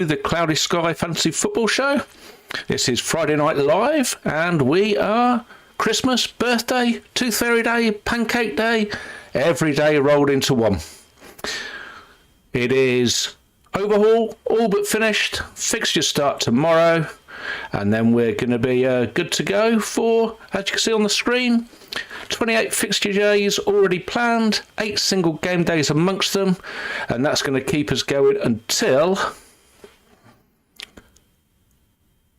The Cloudy Sky Fantasy Football Show. This is Friday Night Live, and we are Christmas, birthday, Tooth Fairy Day, Pancake Day, every day rolled into one. It is overhaul, all but finished. Fixtures start tomorrow, and then we're going to be good to go for, as you can see on the screen, 28 fixture days already planned, 8 single game days amongst them, and that's going to keep us going until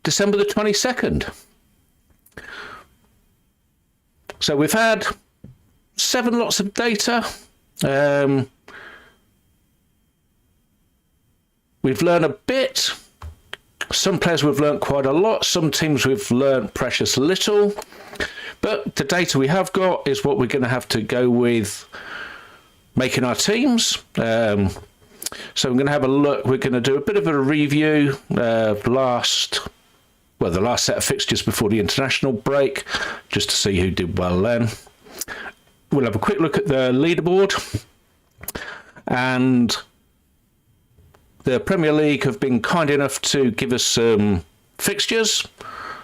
December the 22nd. So we've had 7 lots of data. We've learned a bit. Some players we've learned quite a lot. Some teams we've learned precious little. But the data we have got is what we're going to have to go with making our teams. So I'm going to have a look. We're going to do a bit of a review of the last set of fixtures before the international break, just to see who did well then. We'll have a quick look at the leaderboard. And the Premier League have been kind enough to give us some fixtures.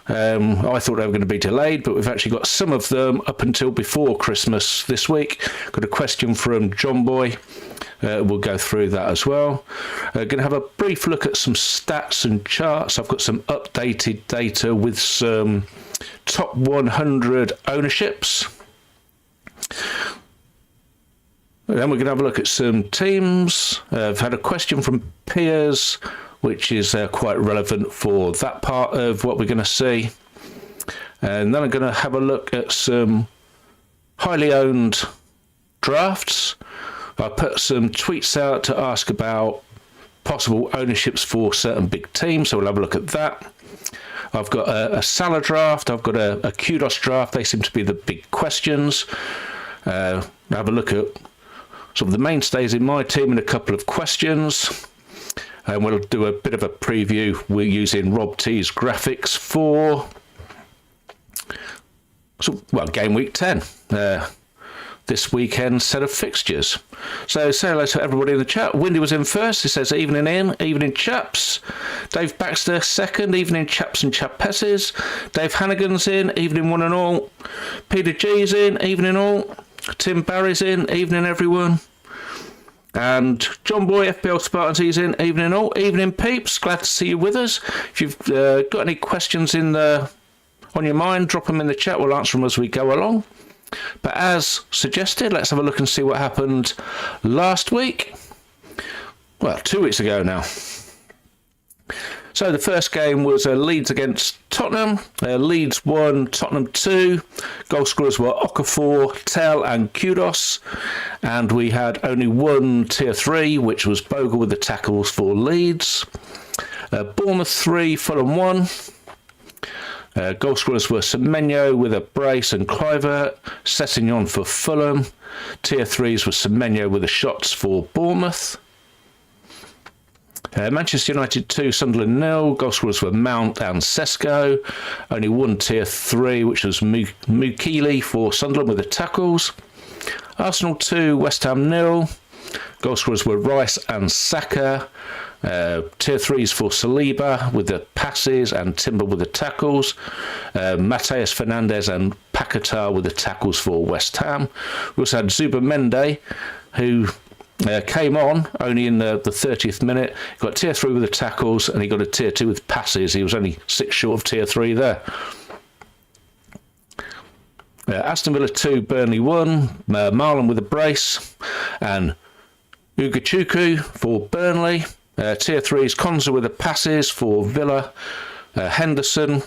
I thought they were going to be delayed, but we've actually got some of them up until before Christmas this week. Got a question from John Boy. We'll go through that as well. Going to have a brief look at some stats and charts. I've got some updated data with some top 100 ownerships. Then we're going to have a look at some teams. I've had a question from Piers, which is quite relevant for that part of what we're going to see. And then I'm going to have a look at some highly owned drafts. I put some tweets out to ask about possible ownerships for certain big teams, so we'll have a look at that. I've got a Salah draft, I've got a Kudos draft. They seem to be the big questions. Have a look at sort of the mainstays in my team and a couple of questions. And we'll do a bit of a preview. We're using Rob T's graphics for game week 10. This weekend set of fixtures. So say hello to everybody in the chat. Windy was in first. He says evening in, evening chaps. Dave Baxter second, evening chaps and chapesses. Dave Hannigan's in, evening one and all. Peter G's in, evening all. Tim Barry's in, evening everyone. And John Boy, FPL Spartans, he's in, evening all. Evening peeps, glad to see you with us. If you've got any questions on your mind, drop them in the chat. We'll answer them as we go along. But as suggested, let's have a look and see what happened last week. Well, 2 weeks ago now. So the first game was Leeds against Tottenham. Leeds won, Tottenham 2. Goal scorers were Okafor, Tell and Kudos. And we had only one tier 3, which was Bogle with the tackles for Leeds. Bournemouth 3, Fulham 1. Goal scorers were Semenyo with a brace and Kluivert. Sessegnon for Fulham. Tier 3s were Semenyo with the shots for Bournemouth. Manchester United 2, Sunderland 0. Goal scorers were Mount and Sesko. Only one tier 3, which was Mukili for Sunderland with the tackles. Arsenal 2, West Ham 0. Goal scorers were Rice and Saka. Tier 3s for Saliba with the passes and Timber with the tackles. Mateus Fernandes and Paquetá with the tackles for West Ham. We also had Zubamende, who came on only in the 30th minute. He got tier 3 with the tackles and he got a tier 2 with passes. He was only 6 short of tier 3 there. Aston Villa 2, Burnley 1. Marlon with a brace and Ugochukwu for Burnley. Tier 3s, Konza with the passes for Villa. Henderson,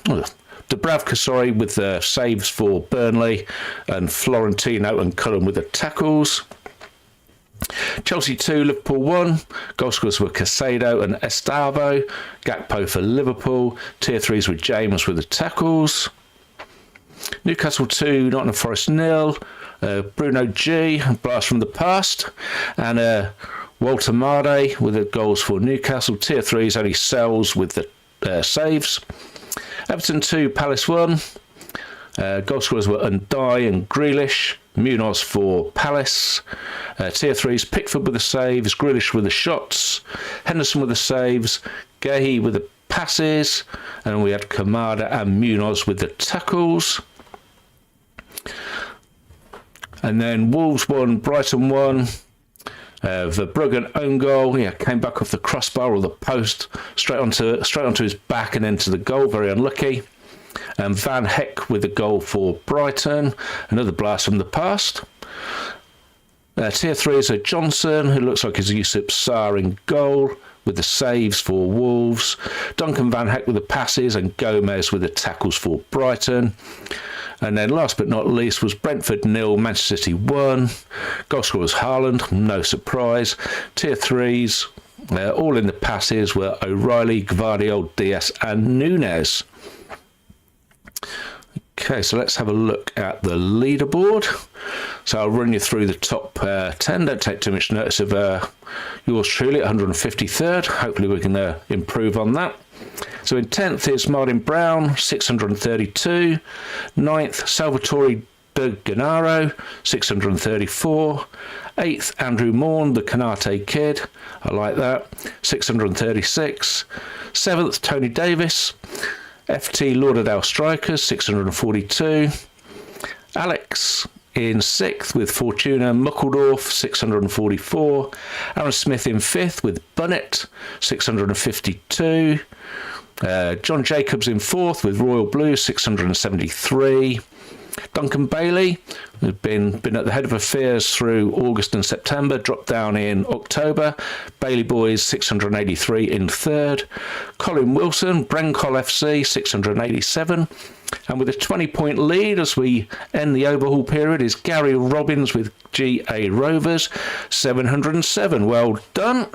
Dubravka, with the saves for Burnley. And Florentino and Cullen with the tackles. Chelsea 2, Liverpool 1. Goal scorers were Casado and Estavo. Gakpo for Liverpool. Tier 3s with James with the tackles. Newcastle 2, Nottingham Forest 0. Bruno G, blast from the past. And Walter Made with the goals for Newcastle. Tier 3s, only Sells with the saves. Everton 2, Palace 1. Goal scorers were Undai and Grealish. Munoz for Palace. Tier 3s, Pickford with the saves, Grealish with the shots, Henderson with the saves, Gahey with the passes, and we had Kamada and Munoz with the tackles. And then Wolves won, Brighton won. Verbruggen own goal, came back off the crossbar or the post, straight onto his back and into the goal, very unlucky. And Van Heck with the goal for Brighton, another blast from the past. Tier 3 is a Johnson, who looks like he's a Yusuf Sarr in goal, with the saves for Wolves. Duncan Van Heck with the passes, and Gomez with the tackles for Brighton. And then last but not least was Brentford 0, Manchester City 1. Goal scorer was Haaland, no surprise. Tier 3s, all in the passes, were O'Reilly, Gvardiol, Diaz and Nunes. Okay, so let's have a look at the leaderboard. So I'll run you through the top 10. Don't take too much notice of yours truly at 153rd. Hopefully we can improve on that. So in 10th is Martin Brown, 632. 9th, Salvatore De Gennaro, 634. 8th, Andrew Morn, the Canate Kid. I like that. 636. 7th, Tony Davis. FT Lauderdale Strikers, 642. Alex in 6th with Fortuna Muckledorf, 644. Aaron Smith in 5th with Bunnet, 652. John Jacobs in 4th with Royal Blue, 673. Duncan Bailey, who's been at the head of affairs through August and September, dropped down in October. Bailey Boys, 683 in 3rd. Colin Wilson, Brencol FC, 687. And with a 20-point lead as we end the overhaul period is Gary Robbins with GA Rovers, 707. Well done.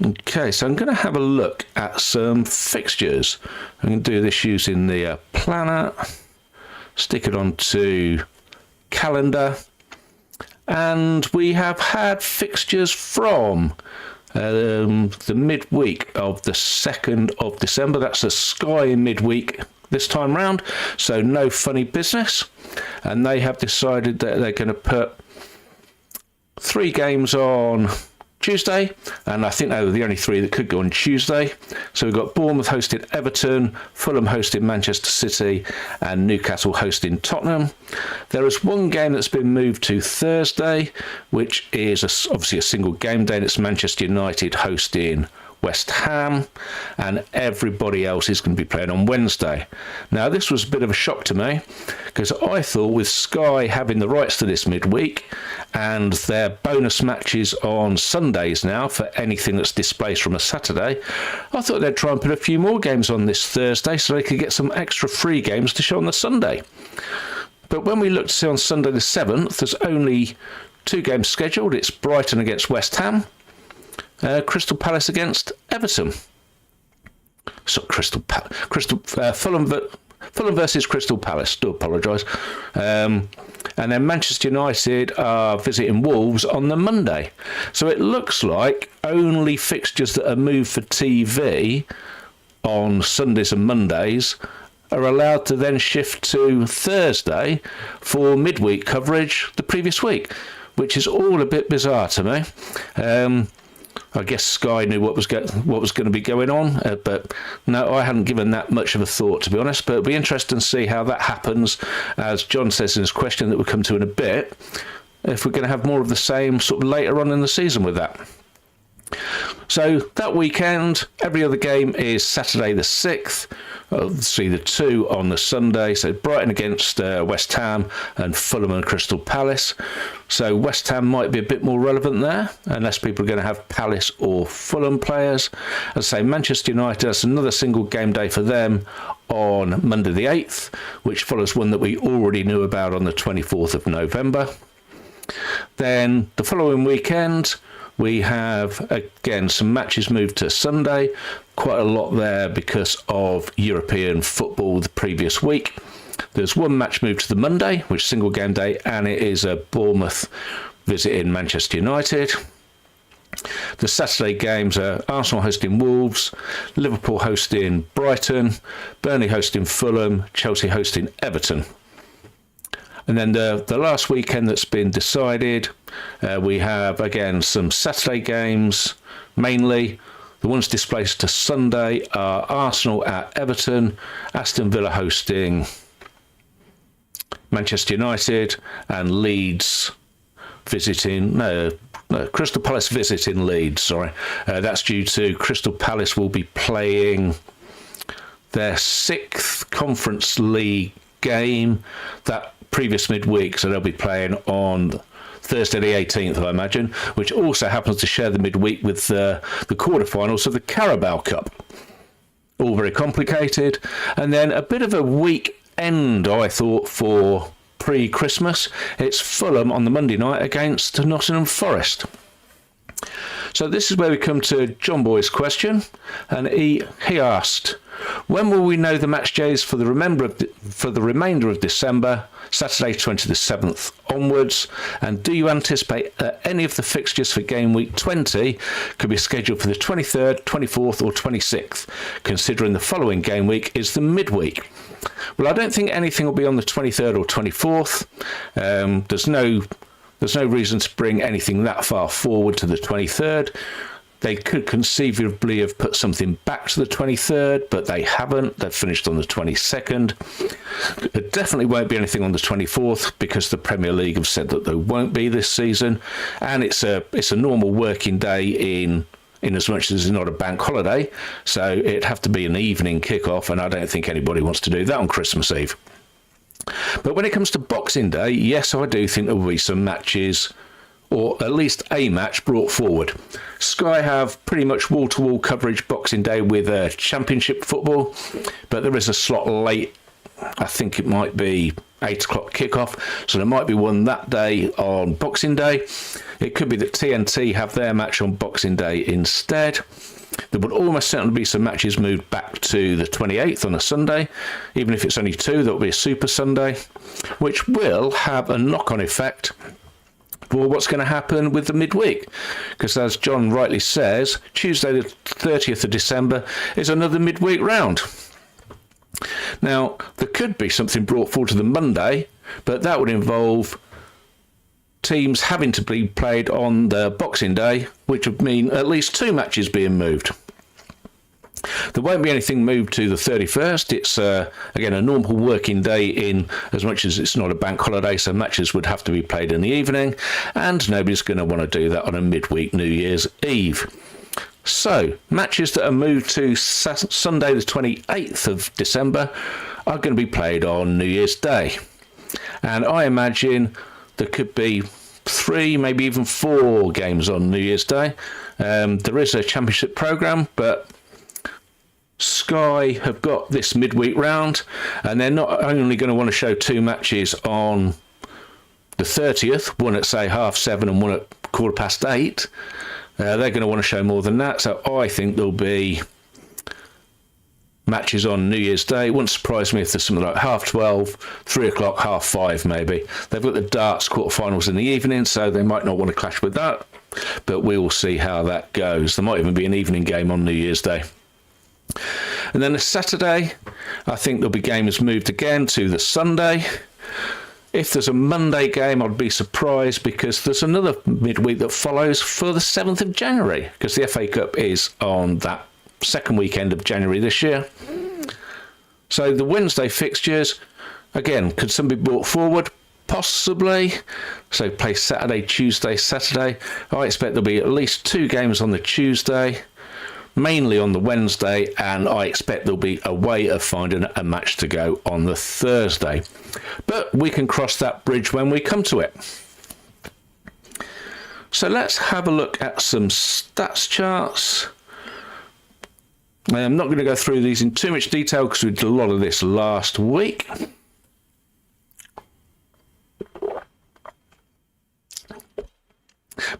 Okay, so I'm going to have a look at some fixtures. I'm going to do this using the planner, stick it onto calendar, and we have had fixtures from the midweek of the 2nd of December. That's a Sky midweek this time round, so no funny business. And they have decided that they're going to put 3 games on Tuesday, and I think they were the only 3 that could go on Tuesday. So we've got Bournemouth hosting Everton, Fulham hosting Manchester City, and Newcastle hosting Tottenham. There is one game that's been moved to Thursday, which is obviously a single game day, and it's Manchester United hosting West Ham, and everybody else is going to be playing on Wednesday. Now, this was a bit of a shock to me, because I thought with Sky having the rights to this midweek and their bonus matches on Sundays now for anything that's displaced from a Saturday, I thought they'd try and put a few more games on this Thursday so they could get some extra free games to show on the Sunday. But when we look to see on Sunday the 7th, there's only 2 games scheduled. It's Brighton against West Ham, Crystal Palace against Everton. So Fulham versus Crystal Palace. Do apologise. And then Manchester United are visiting Wolves on the Monday. So it looks like only fixtures that are moved for TV on Sundays and Mondays are allowed to then shift to Thursday for midweek coverage the previous week, which is all a bit bizarre to me. I guess Sky knew what was going to be going on, but no, I hadn't given that much of a thought, to be honest. But it'll be interesting to see how that happens, as John says in his question that we'll come to in a bit, if we're going to have more of the same sort of later on in the season with that. So that weekend, every other game is Saturday the 6th. Obviously the 2 on the Sunday, so Brighton against West Ham and Fulham and Crystal Palace. So West Ham might be a bit more relevant there, unless people are going to have Palace or Fulham players. As I say, Manchester United, that's another single game day for them on Monday the 8th, which follows one that we already knew about on the 24th of November. Then the following weekend, we have, again, some matches moved to Sunday. Quite a lot there because of European football the previous week. There's one match moved to the Monday, which is single game day, and it is a Bournemouth visiting Manchester United. The Saturday games are Arsenal hosting Wolves, Liverpool hosting Brighton, Burnley hosting Fulham, Chelsea hosting Everton. And then the last weekend that's been decided, we have, again, some Saturday games. mainly. The ones displaced to Sunday are Arsenal at Everton, Aston Villa hosting Manchester United, and Leeds visiting... Crystal Palace visiting Leeds, sorry. That's due to Crystal Palace will be playing their 6th Conference League game that previous midweek, so they'll be playing on Thursday the 18th, I imagine, which also happens to share the midweek with the quarterfinals of the Carabao Cup. All very complicated. And then a bit of a weekend, I thought, for pre-Christmas. It's Fulham on the Monday night against Nottingham Forest. So this is where we come to John Boy's question, and he asked, when will we know the match days for the remainder of December, Saturday 27th onwards, and do you anticipate that any of the fixtures for game week 20 could be scheduled for the 23rd, 24th or 26th, considering the following game week is the midweek? Well, I don't think anything will be on the 23rd or 24th. There's no reason to bring anything that far forward to the 23rd. They could conceivably have put something back to the 23rd, but they haven't. They've finished on the 22nd. There definitely won't be anything on the 24th because the Premier League have said that there won't be this season. And it's a normal working day in as much as it's not a bank holiday. So it'd have to be an evening kickoff, and I don't think anybody wants to do that on Christmas Eve. But when it comes to Boxing Day, yes, I do think there will be some matches, or at least a match brought forward. Sky have pretty much wall-to-wall coverage Boxing Day with Championship football, but there is a slot late. I think it might be 8 o'clock kickoff, so there might be one that day on Boxing Day. It could be that TNT have their match on Boxing Day instead. There would almost certainly be some matches moved back to the 28th on a Sunday. Even if it's only 2, that will be a Super Sunday, which will have a knock-on effect for what's going to happen with the midweek. Because as John rightly says, Tuesday the 30th of December is another midweek round. Now, there could be something brought forward to the Monday, but that would involve teams having to be played on the Boxing Day, which would mean at least 2 matches being moved. There won't be anything moved to the 31st. It's, again, a normal working day in as much as it's not a bank holiday, so matches would have to be played in the evening, and nobody's going to want to do that on a midweek New Year's Eve. So, matches that are moved to Sunday the 28th of December are going to be played on New Year's Day. And I imagine there could be 3, maybe even 4 games on New Year's Day. There is a Championship programme, but Sky have got this midweek round, and they're not only going to want to show 2 matches on the 30th, one at, say, 7:30 and one at 8:15. They're going to want to show more than that, so I think there'll be matches on New Year's Day. It wouldn't surprise me if there's something like 12:30, 3 o'clock, 5:30 maybe. They've got the darts quarterfinals in the evening, so they might not want to clash with that, but we will see how that goes. There might even be an evening game on New Year's Day. And then a Saturday, I think there'll be games moved again to the Sunday. If there's a Monday game, I'd be surprised because there's another midweek that follows for the 7th of January, because the FA Cup is on that second weekend of January this year. So the Wednesday fixtures, again, could some be brought forward? Possibly. So play Saturday, Tuesday, Saturday. I expect there'll be at least 2 games on the Tuesday, mainly on the Wednesday, and I expect there'll be a way of finding a match to go on the Thursday. But we can cross that bridge when we come to it. So let's have a look at some stats charts. I'm not going to go through these in too much detail because we did a lot of this last week.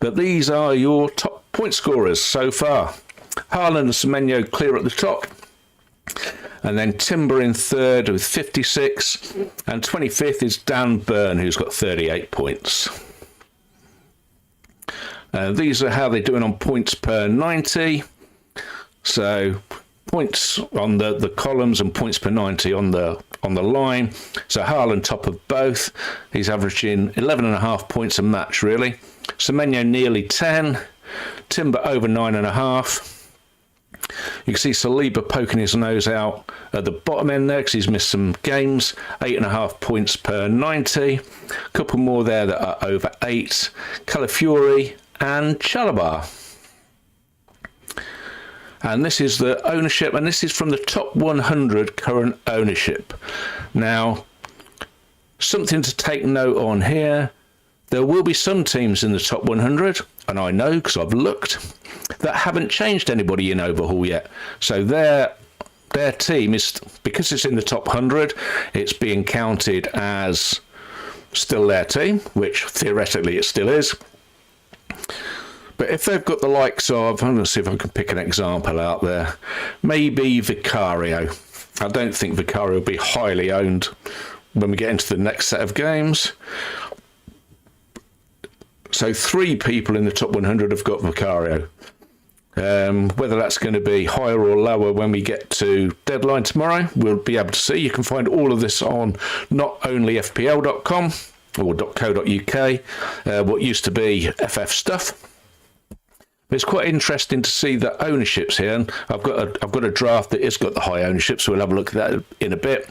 But these are your top point scorers so far. Haaland and Semenyo clear at the top. And then Timber in third with 56. And 25th is Dan Burn, who's got 38 points. These are how they're doing on points per 90. So points on the columns and points per 90 on the line. So Haaland top of both. He's averaging 11.5 points a match, really. Semenyo nearly 10. Timber over 9.5. You can see Saliba poking his nose out at the bottom end there because he's missed some games. 8.5 points per 90. A couple more there that are over 8. Calafiori and Chalobah. And this is the ownership, and this is from the top 100 current ownership. Now, something to take note on here. There will be some teams in the top 100, and I know because I've looked, that haven't changed anybody in overhaul yet. So their team is, because it's in the top 100, it's being counted as still their team, which theoretically it still is. But if they've got the likes of, I'm going to see if I can pick an example out there, maybe Vicario. I don't think Vicario will be highly owned when we get into the next set of games. So 3 people in the top 100 have got Vicario. Whether that's going to be higher or lower when we get to deadline tomorrow, we'll be able to see. You can find all of this on not only FPL.com or .co.uk, what used to be FF stuff. It's quite interesting to see the ownerships here, and I've got a draft that has got the high ownership, so we'll have a look at that in a bit.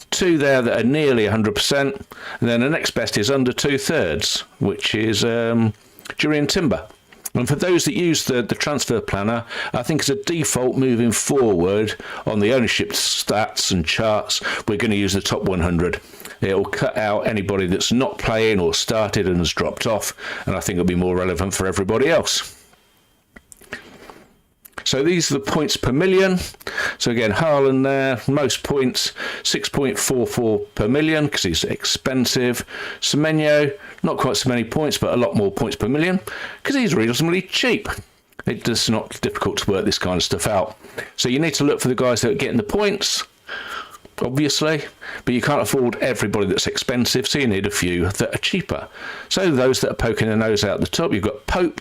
2 there that are nearly 100%, and then the next best is under 2/3, which is Jurrien Timber. And for those that use the transfer planner, I think as a default moving forward on the ownership stats and charts, we're going to use the top 100. It'll cut out anybody that's not playing or started and has dropped off, and I think it'll be more relevant for everybody else. So these are the points per million. So again, Haaland there, most points, 6.44 per million because he's expensive. Semenyo, not quite so many points, but a lot more points per million because he's reasonably cheap. It's not difficult to work this kind of stuff out. So you need to look for the guys that are getting the points, obviously, but you can't afford everybody that's expensive, so you need a few that are cheaper. So those that are poking their nose out the top, you've got Pope,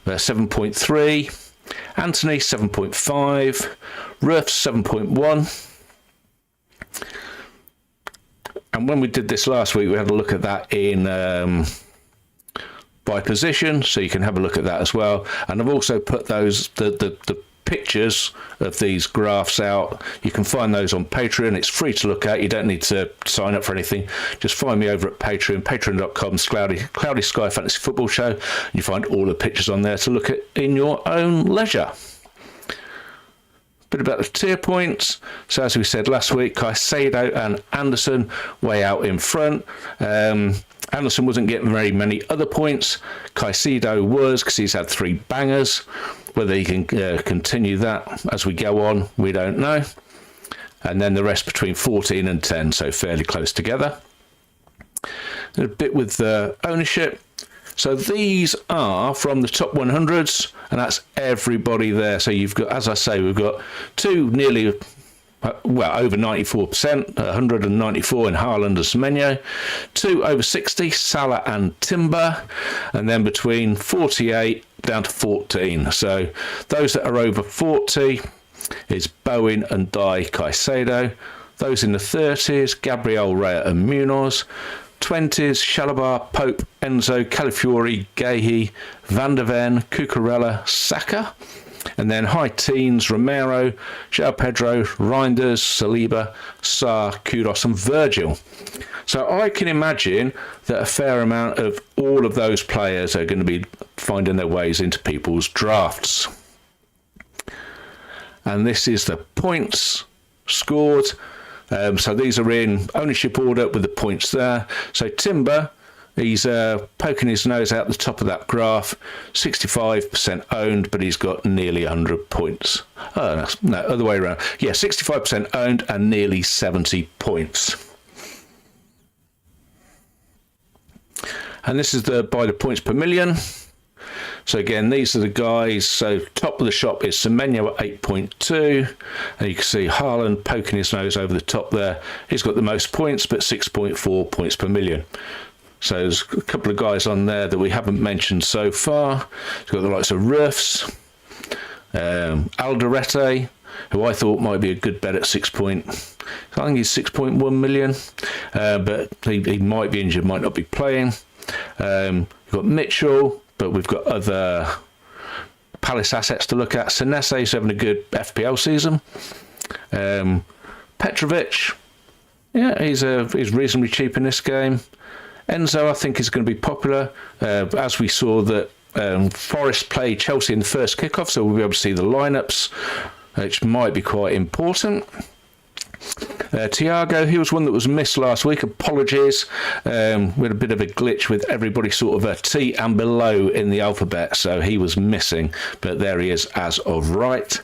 7.3, Anthony 7.5, Ruff 7.1. And when we did this last week, we had a look at that in by position, so you can have a look at that as well. And I've also put those the pictures of these graphs out. You can find those on Patreon. It's free to look at. You don't need to sign up for anything. Just find me over at Patreon, patreon.com/Cloudy Sky Fantasy Football Show. You find all the pictures on there to look at in your own leisure. Bit about the tier points. So as we said last week, Caicedo and Anderson way out in front. Anderson wasn't getting very many other points. Caicedo was, because he's had 3 bangers. Whether he can continue that as we go on, we don't know. And then the rest between 14 and 10, so fairly close together. And a bit with the ownership. So these are from the top 100s, and that's everybody there. So you've got, as I say, we've got 2 nearly, over 94%, 194 in Haaland and Semenyo, 2 over 60, Salah and Timber, and then between 48 down to 14. So those that are over 40 is Bowen and Dye Caicedo. Those in the 30s, Gabriel, Raya and Munoz. 20s, Chalobah, Pope, Enzo, Calafiori, Guehi, Van der Ven, Cucurella, Saka. And then high teens, Romero, João Pedro, Reinders, Saliba, Sarr, Kudus and Virgil. So I can imagine that a fair amount of all of those players are going to be finding their ways into people's drafts. And this is the points scored. So these are in ownership order with the points there. So Timber, he's poking his nose out the top of that graph, 65% owned, but he's got nearly 100 points. Oh, no, other way around. Yeah, 65% owned and nearly 70 points. And this is by the points per million. So again, these are the guys. So top of the shop is Semenyo at 8.2. And you can see Haaland poking his nose over the top there. He's got the most points, but 6.4 points per million. So there's a couple of guys on there that we haven't mentioned so far. He's got the likes of Ruffs, Alderete, who I thought might be a good bet at I think he's 6.1 million. But he might be injured, might not be playing. You've got Mitchell, but we've got other Palace assets to look at. Senesi's having a good FPL season. Petrovic, yeah, he's reasonably cheap in this game. Enzo, I think, is going to be popular, as we saw that Forest played Chelsea in the first kickoff, so we'll be able to see the lineups, which might be quite important. Thiago, he was one that was missed last week. Apologies. We had a bit of a glitch with everybody sort of a T and below in the alphabet, so he was missing, but there he is as of right.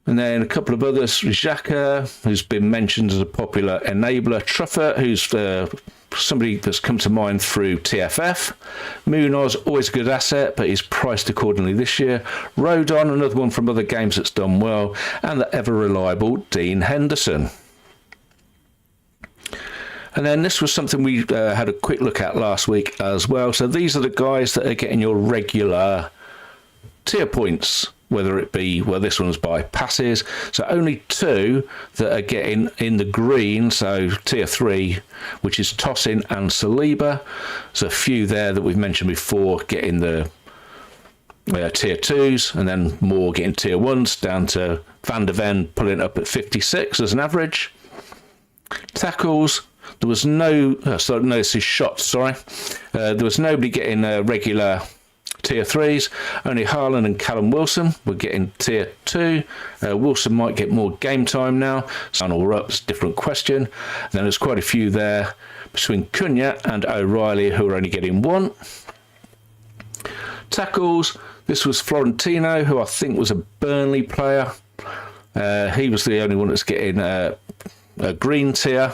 And then a couple of others. Xhaka, who's been mentioned as a popular enabler. Truffert, who's somebody that's come to mind through TFF. Munoz, always a good asset, but he's priced accordingly this year. Rodon, another one from other games that's done well. And the ever-reliable Dean Henderson. And then this was something we had a quick look at last week as well. So these are the guys that are getting your regular tier points, whether it be, well, this one's by passes. So only 2 that are getting in the green, so tier 3, which is Tosin and Saliba. There's a few there that we've mentioned before getting the tier 2s, and then more getting tier 1s, down to Van de Ven pulling up at 56 as an average. Tackles, there was no, this is shots, sorry. There was nobody getting regular tier 3s, only Haaland and Callum Wilson were getting tier 2. Wilson might get more game time now. Son or up's different question. Then there's quite a few there between Cunha and O'Reilly who are only getting 1. Tackles, this was Florentino, who I think was a Burnley player. He was the only one that's getting a green tier.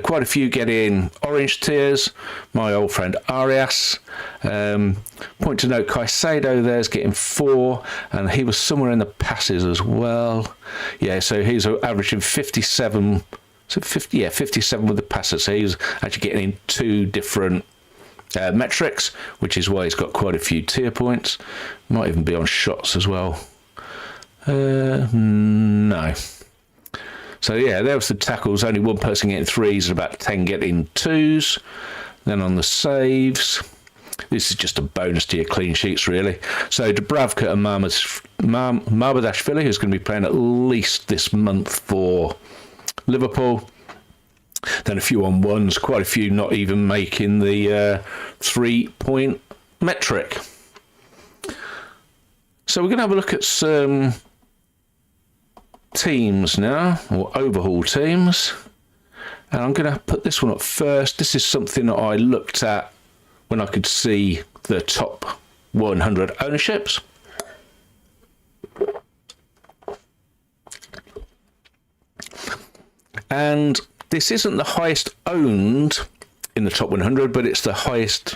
Quite a few getting orange tiers. My old friend Arias. Point to note, Caicedo there's getting 4, and he was somewhere in the passes as well. Yeah, so he's averaging 57. So 57 with the passes. So he's actually getting in 2 different metrics, which is why he's got quite a few tier points. Might even be on shots as well. No. So yeah, there was the tackles. Only 1 person getting 3s and about 10 getting 2s. Then on the saves, this is just a bonus to your clean sheets, really. So Dubravka and Marbadashvili, who's going to be playing at least this month for Liverpool. Then a few on 1s, quite a few not even making the 3-point metric. So we're going to have a look at some teams now, or overhaul teams, and I'm going to put this one up first. This is something that I looked at when I could see the top 100 ownerships. And this isn't the highest owned in the top 100, but it's the highest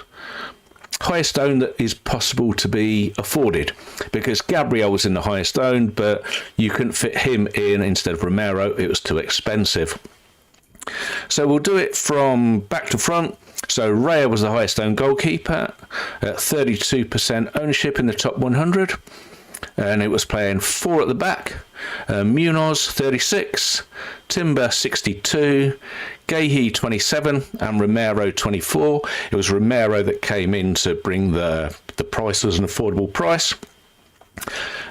owned that is possible to be afforded, because Gabriel was in the highest owned, but you couldn't fit him in instead of Romero. It was too expensive. So we'll do it from back to front. So Raya was the highest owned goalkeeper at 32% ownership in the top 100, and it was playing 4 at the back. Munoz 36, Timber 62, Guehi 27 and Romero 24. It was Romero that came in to bring the price as an affordable price.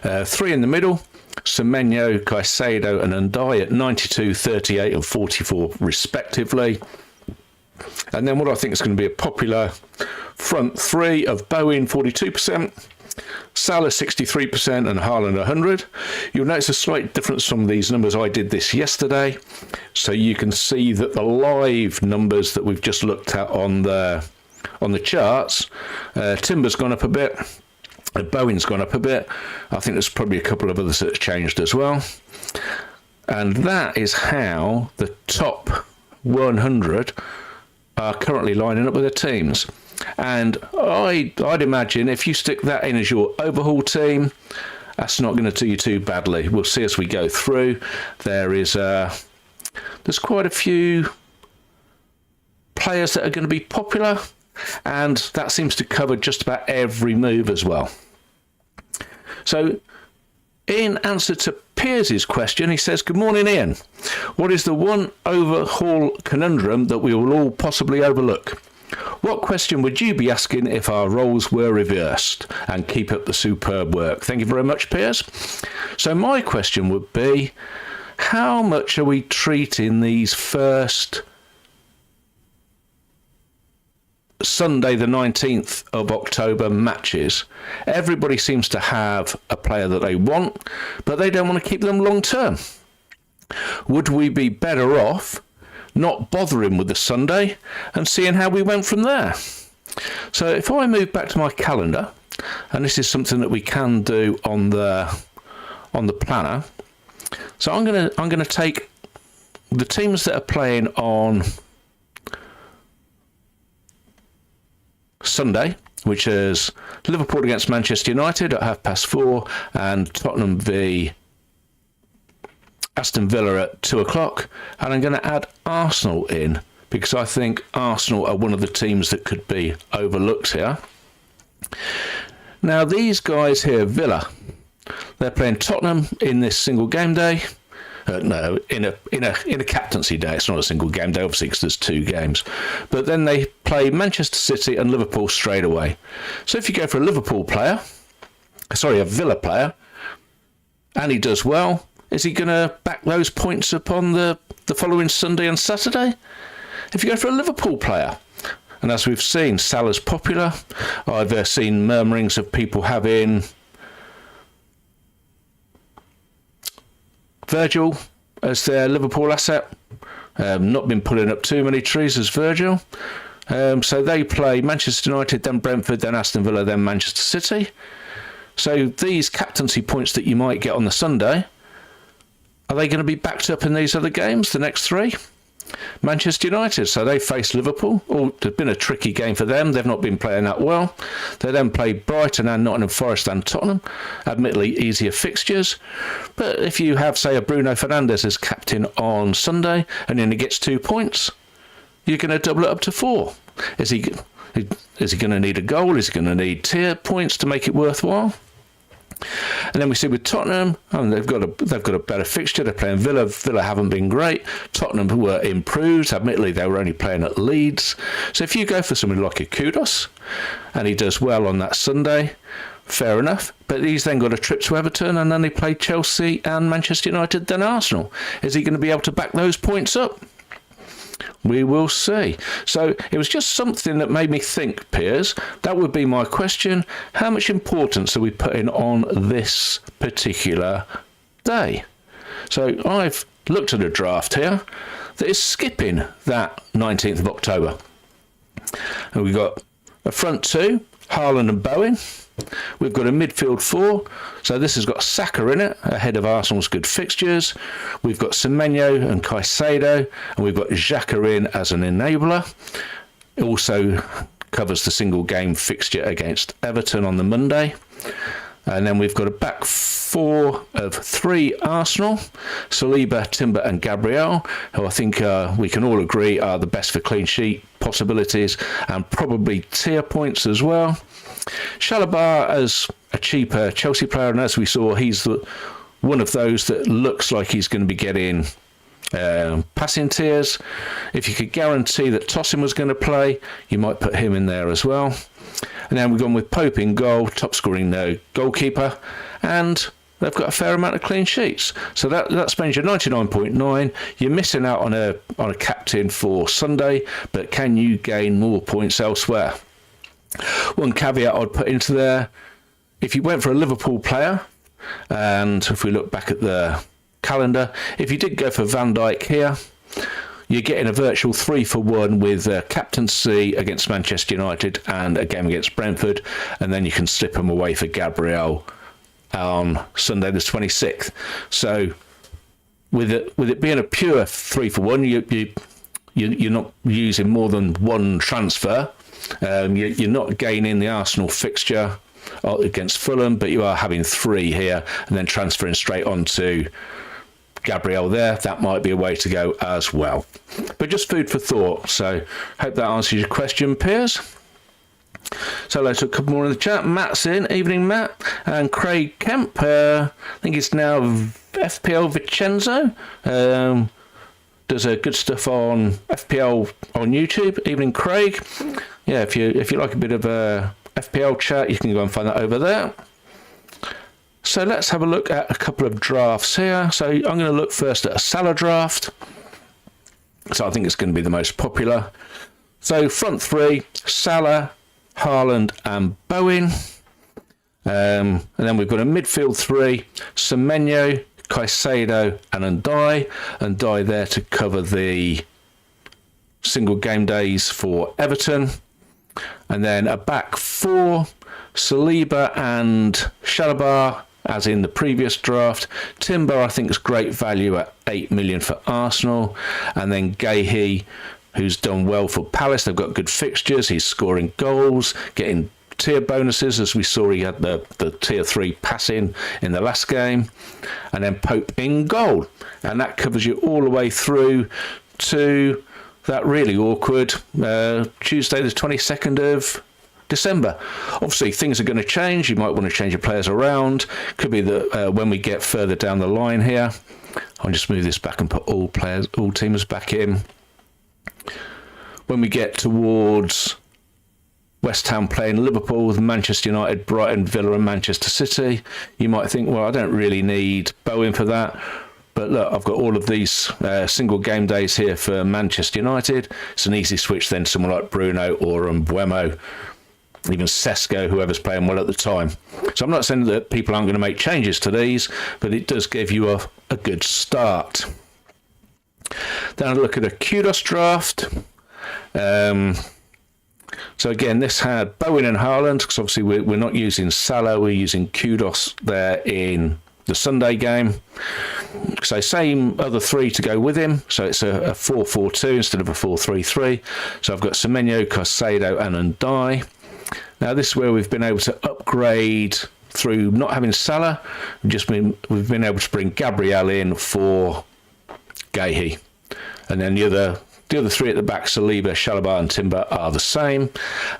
3 in the middle, Semenyo, Caicedo and Ndai at 92, 38 and 44 respectively. And then what I think is going to be a popular front 3 of Bowen 42%, Salah 63% and Haaland 100. You'll notice a slight difference from these numbers. I did this yesterday, so you can see that the live numbers that we've just looked at on the charts, Timber's gone up a bit, Bowen's gone up a bit. I think there's probably a couple of others that have changed as well. And that is how the top 100 are currently lining up with their teams. And I'd imagine if you stick that in as your overhaul team, that's not going to do you too badly. We'll see as we go through. There's quite a few players that are going to be popular, and that seems to cover just about every move as well. So in answer to Piers' question, he says, "Good morning, Ian. What is the one overhaul conundrum that we will all possibly overlook? What question would you be asking if our roles were reversed? And keep up the superb work. Thank you very much, Piers. So my question would be, how much are we treating these first Sunday the 19th of October matches? Everybody seems to have a player that they want, but they don't want to keep them long term. Would we be better off not bothering with the Sunday and seeing how we went from there? So if I move back to my calendar, and this is something that we can do on the planner. So I'm gonna take the teams that are playing on Sunday, which is Liverpool against Manchester United at 4:30, and Tottenham v Aston Villa at 2:00, and I'm going to add Arsenal in because I think Arsenal are one of the teams that could be overlooked here. Now these guys here, Villa, they're playing Tottenham in this single game day. No, in a captaincy day. It's not a single game day, obviously, because there's 2 games. But then they play Manchester City and Liverpool straight away. So if you go for a Villa player, and he does well, is he going to back those points up on the following Sunday and Saturday? If you go for a Liverpool player, and as we've seen, Salah's popular. I've seen murmurings of people having Virgil as their Liverpool asset. Not been pulling up too many trees as Virgil. So they play Manchester United, then Brentford, then Aston Villa, then Manchester City. So these captaincy points that you might get on the Sunday, are they going to be backed up in these other games, the next 3? Manchester United, so they face Liverpool. It's been a tricky game for them. They've not been playing that well. They then play Brighton and Nottingham Forest and Tottenham. Admittedly, easier fixtures. But if you have, say, a Bruno Fernandes as captain on Sunday and then he gets 2 points, you're going to double it up to 4. Is he going to need a goal? Is he going to need tier points to make it worthwhile? And then we see with Tottenham, they've got a better fixture. They're playing Villa. Villa haven't been great. Tottenham were improved. Admittedly, they were only playing at Leeds. So if you go for somebody like a Kudos, and he does well on that Sunday, fair enough. But he's then got a trip to Everton, and then they play Chelsea and Manchester United, then Arsenal. Is he going to be able to back those points up? We will see. So it was just something that made me think, Piers. That would be my question. How much importance are we putting on this particular day? So I've looked at a draft here that is skipping that 19th of October. And we've got a front 2, Haaland and Bowen. We've got a midfield 4, so this has got Saka in it, ahead of Arsenal's good fixtures. We've got Semenyo and Caicedo, and we've got Xhaka in as an enabler. It also covers the single game fixture against Everton on the Monday. And then we've got a back 4 of 3 Arsenal, Saliba, Timber and Gabriel, who I think we can all agree are the best for clean sheet possibilities and probably tier points as well. Chalobah as a cheaper Chelsea player, and as we saw, he's one of those that looks like he's going to be getting passing tiers. If you could guarantee that Tosin was going to play, you might put him in there as well. And then we've gone with Pope in goal, top scoring goalkeeper, and they've got a fair amount of clean sheets. So that spends your 99.9. You're missing out on a captain for Sunday, but can you gain more points elsewhere? One caveat I'd put into there, if you went for a Liverpool player, and if we look back at the calendar, if you did go for Van Dijk here, you're getting a virtual 3-for-1 with captaincy against Manchester United and a game against Brentford, and then you can slip them away for Gabriel on Sunday the 26th. So with it being a pure 3-for-1, you're not using more than one transfer. You're not gaining the Arsenal fixture against Fulham, but you are having 3 here and then transferring straight on to Gabriel there. That might be a way to go as well. But just food for thought. So hope that answers your question, Piers. So let's look a couple more in the chat. Matt's in. Evening, Matt. And Craig Kemp. I think it's now FPL Vincenzo. does good stuff on FPL on YouTube. Evening Craig. Yeah, if you like a bit of a FPL chat, you can go and find that over there. So let's have a look at a couple of drafts here. So I'm going to look first at a Salah draft. So I think it's going to be the most popular. So front three, Salah, Haaland and Bowen. And then we've got a midfield three, Semenyo, Caicedo and Ndiaye. Ndiaye there to cover the single game days for Everton. And then a back four, Saliba and Chalobah, as in the previous draft. Timber, I think, is great value at 8 million for Arsenal. And then Guéhi, who's done well for Palace. They've got good fixtures. He's scoring goals, getting tier bonuses, as we saw he had the tier 3 passing in the last game. And then Pope in goal. And that covers you all the way through to that really awkward Tuesday the 22nd of December. Obviously, things are going to change. You might want to change your players around. Could be that when we get further down the line here, I'll just move this back and put all teamers back in. When we get towards West Ham playing Liverpool with Manchester United, Brighton, Villa and Manchester City, you might think, well, I don't really need Bowen for that. But look, I've got all of these single game days here for Manchester United. It's an easy switch then to someone like Bruno or Mbeumo, even Sesko, whoever's playing well at the time. So I'm not saying that people aren't going to make changes to these, but it does give you a good start. Then I look at a Kudos draft. So again, this had Bowen and Haaland, because obviously we're not using Salah, we're using Kudos there in the Sunday game. So same other three to go with him. So it's a 4-4-2 instead of a 4-3-3. So I've got Semenyo, Caicedo and Ndiaye. Now this is where we've been able to upgrade through not having Salah. We've been able to bring Gabriel in for Guéhi. And then the other three at the back, Saliba, Chalobah and Timber, are the same.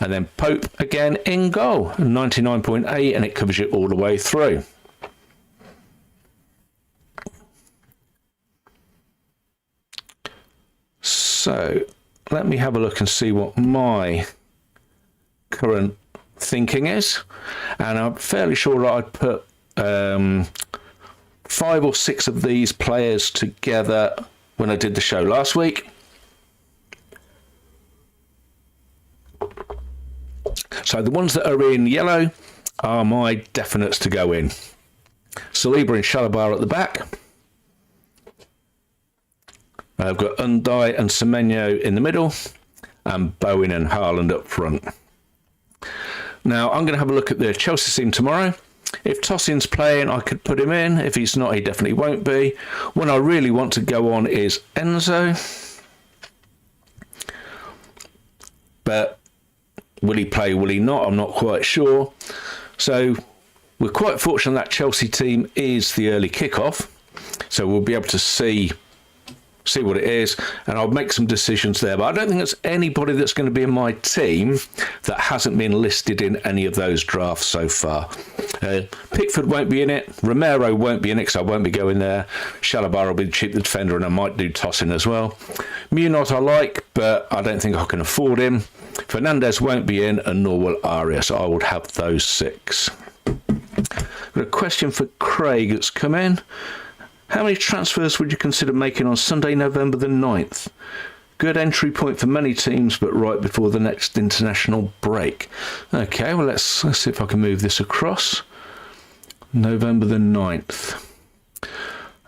And then Pope again in goal, 99.8, and it covers you all the way through. So let me have a look and see what my current thinking is. And I'm fairly sure that I'd put 5 or 6 of these players together when I did the show last week. So the ones that are in yellow are my definites to go in. Saliba and Chalobah at the back. I've got Ndiaye and Semenyo in the middle, and Bowen and Haaland up front. Now, I'm going to have a look at the Chelsea team tomorrow. If Tosin's playing, I could put him in. If he's not, he definitely won't be. One I really want to go on is Enzo. But will he play, will he not? I'm not quite sure. So we're quite fortunate that Chelsea team is the early kickoff. So we'll be able to see what it is, and I'll make some decisions there. But I don't think there's anybody that's going to be in my team that hasn't been listed in any of those drafts so far. Pickford won't be in it. Romero won't be in it because I won't be going there. Chalobah will be the cheap defender, and I might do Tosin as well. Munoz I like, but I don't think I can afford him. Fernandez won't be in, and nor will Aria, so I would have those 6. Got a question for Craig that's come in. How many transfers would you consider making on Sunday, November the 9th? Good entry point for many teams, but right before the next international break. Okay, well, let's see if I can move this across. November the 9th.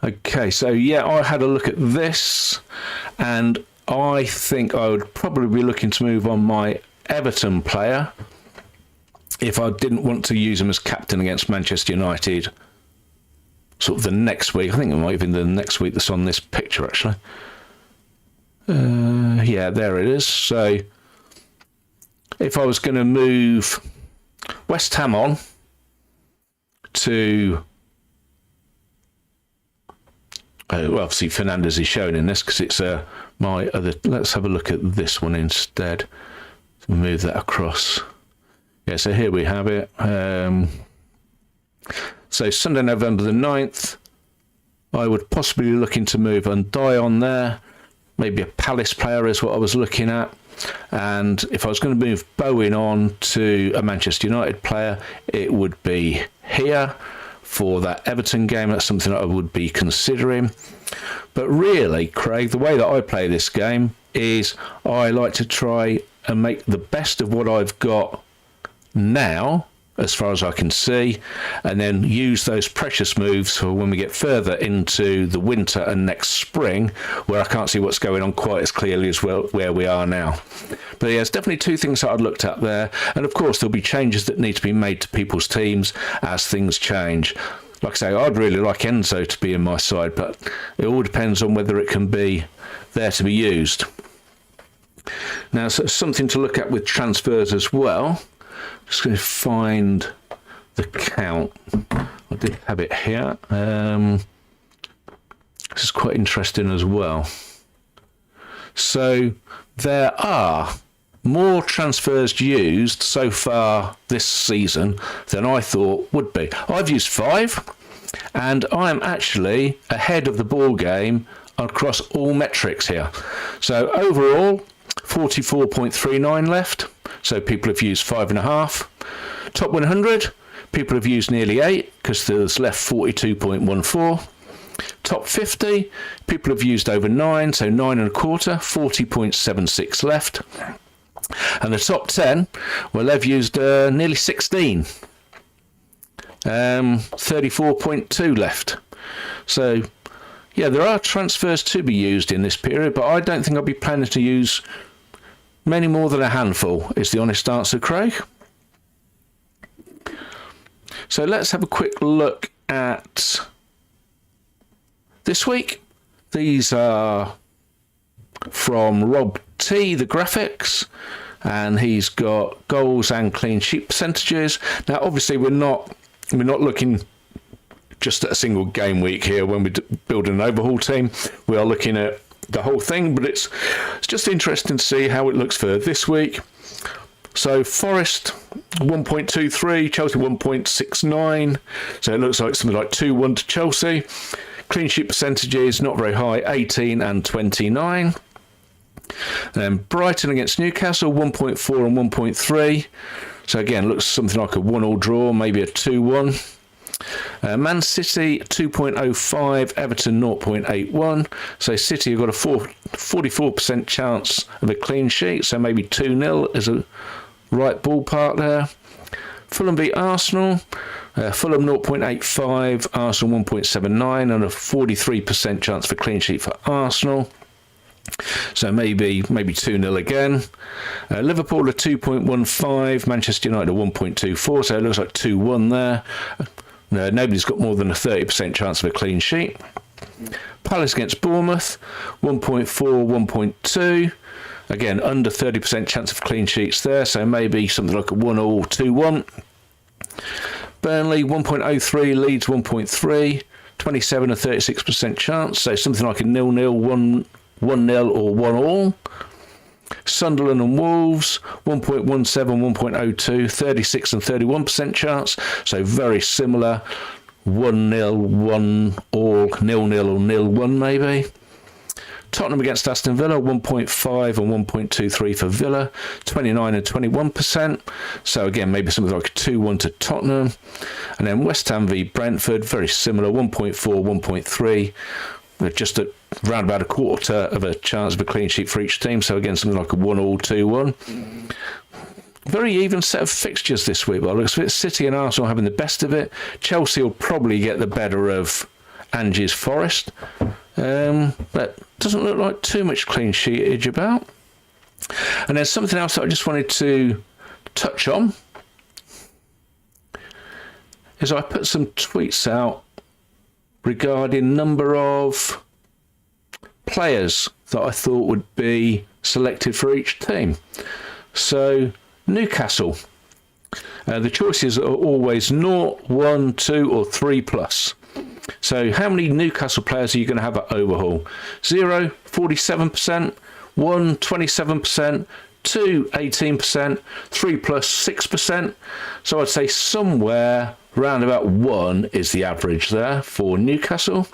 Okay, so yeah, I had a look at this, and I think I would probably be looking to move on my Everton player if I didn't want to use him as captain against Manchester United sort of the next week. I think it might have been the next week that's on this picture, actually. Yeah, there it is. So if I was going to move West Ham on to... well, obviously Fernandez is shown in this because it's my other... Let's have a look at this one instead. Move that across. Yeah, so here we have it. So Sunday, November the 9th, I would possibly be looking to move Ndiaye on there, maybe a Palace player is what I was looking at. And if I was going to move Bowen on to a Manchester United player, it would be here for that Everton game. That's something that I would be considering. But really, Craig, the way that I play this game is I like to try and make the best of what I've got now, as far as I can see, and then use those precious moves for when we get further into the winter and next spring, where I can't see what's going on quite as clearly as well where we are now. But yeah, there's definitely two things that I'd looked at there, and of course there'll be changes that need to be made to people's teams as things change. Like I say, I'd really like Enzo to be in my side, but it all depends on whether it can be there to be used. Now, so something to look at with transfers as well. Just going to find the count. I did have it here. This is quite interesting as well. So there are more transfers used so far this season than I thought would be. I've used 5, and I'm actually ahead of the ball game across all metrics here. So overall, 44.39 left. So people have used 5.5. Top 100, people have used nearly 8 because there's left 42.14. Top 50, people have used over 9, so 9.25, 40.76 left. And the top 10, well, they've used nearly 16, 34.2 left. So, yeah, there are transfers to be used in this period, but I don't think I'll be planning to use many more than a handful, is the honest answer, Craig. So let's have a quick look at this week. These are from Rob T, the graphics, and he's got goals and clean sheet percentages. Now, obviously, we're not looking just at a single game week here when we build an overhaul team. We are looking at the whole thing, but it's just interesting to see how it looks for this week. So Forest 1.23, Chelsea 1.69, so it looks like something like 2-1 to Chelsea. Clean sheet percentages not very high, 18 and 29. Then Brighton against Newcastle 1.4 and 1.3, so again looks something like a 1-1 draw, maybe a 2-1. Man City 2.05, Everton 0.81. So City have got a 44% chance of a clean sheet, so maybe 2-0 is a right ballpark there. Fulham beat Arsenal, Fulham 0.85, Arsenal 1.79, and a 43% chance for clean sheet for Arsenal. So maybe 2-0 again. Liverpool are 2.15, Manchester United are 1.24, so it looks like 2-1 there. Nobody's got more than a 30% chance of a clean sheet. Palace against Bournemouth, 1.4, 1.2. Again, under 30% chance of clean sheets there, so maybe something like a 1-1, 2-1. Burnley, 1.03, Leeds 1.3, 27 and 36% chance, so something like a 0-0, 1-0 or 1-1. Sunderland and Wolves, 1.17, 1.02, 36 and 31% chance, so very similar, 1-0, 1-0, 0-0 or 0-1 maybe. Tottenham against Aston Villa, 1.5 and 1.23 for Villa, 29 and 21%, so again maybe something like 2-1 to Tottenham. And then West Ham v Brentford, very similar, 1.4, 1.3, with just around about a quarter of a chance of a clean sheet for each team. So again, something like a 1-1, 2-1. Very even set of fixtures this week. Well, it looks like City and Arsenal having the best of it. Chelsea will probably get the better of Angie's Forest. But doesn't look like too much clean sheetage about. And there's something else that I just wanted to touch on. Is I put some tweets out regarding number of players that I thought would be selected for each team. So Newcastle, the choices are always 0, 1, 2 or 3 plus. So how many Newcastle players are you going to have at overhaul? 0, 47%, 1, 27%, 2, 18%, 3 plus 6%. So I'd say somewhere round about 1 is the average there for Newcastle.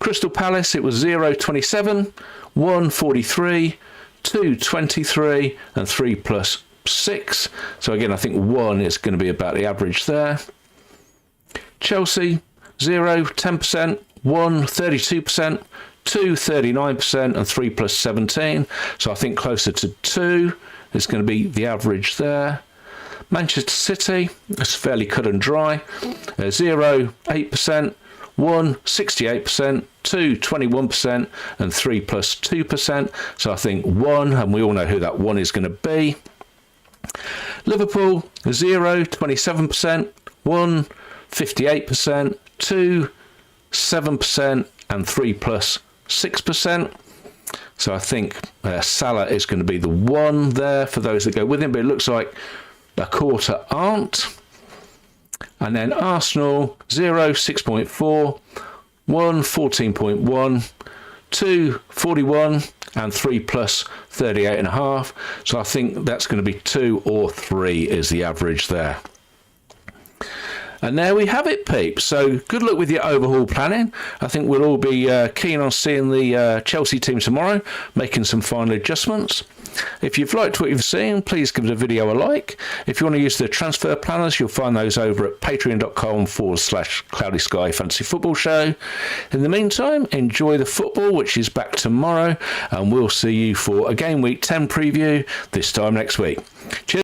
Crystal Palace, it was 0.27, 1.43, 2.23 and 3 plus 6. So again, I think 1 is going to be about the average there. Chelsea, 0, 10%, 1, 32%, 2, 39% and 3 plus 17. So I think closer to 2 is going to be the average there. Manchester City, it's fairly cut and dry. 0, 8%, 1, 68%, 2, 21% and 3 plus 2%. So I think 1, and we all know who that 1 is going to be. Liverpool, 0, 27%, 1, 58%, 2, 7% and 3 plus 6%. So I think Salah is going to be the 1 there for those that go with him, but it looks like a quarter aren't. And then Arsenal, 0, 6.4, 1, 14.1, 2, 41 and 3 plus 38.5. So I think that's going to be 2 or 3 is the average there. And there we have it, peeps. So good luck with your overhaul planning. I think we'll all be keen on seeing the Chelsea team tomorrow, making some final adjustments. If you've liked what you've seen, please give the video a like. If you want to use the transfer planners, you'll find those over at patreon.com/Cloudy Sky Fantasy Football Show. In the meantime, enjoy the football, which is back tomorrow, and we'll see you for a Game Week 10 preview this time next week. Cheers.